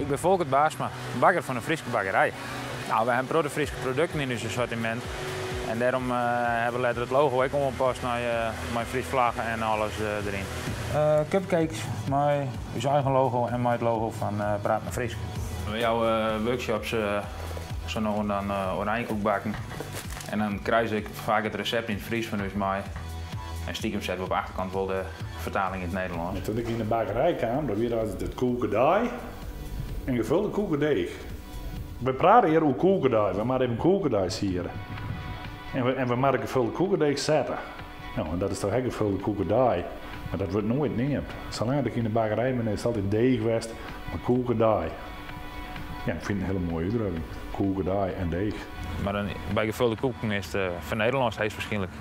Ik ben Volkert Baarsma, bakker van een Friese bakkerij. Nou, we hebben Friese producten in ons assortiment. En daarom hebben we het logo ook omgepast naar mijn Fries vlaggen en alles erin. Cupcakes met ons eigen logo en met het logo van Praat met Fries. Jouw workshops zo nog dan oranjekoek bakken. En dan kruis ik vaak het recept in het Fries van ons mee. En stiekem zetten we op de achterkant wel de vertaling in het Nederlands. En toen ik in de bakkerij kwam, dan weer altijd het koekendij en gevulde koekendeeg. We praten hier over koekendij, we maken even koekendij hier. En we maken gevulde koekendeeg zetten. Nou, en dat is toch echt gevulde koekendij. Maar dat wordt nooit neemt. Zolang ik in de bakkerij ben, is het altijd deeg geweest, maar koekendij. Ja, ik vind het een hele mooie uitdrukking. Koekendij en deeg. Maar bij gevulde koeken is het van Nederlands heet waarschijnlijk.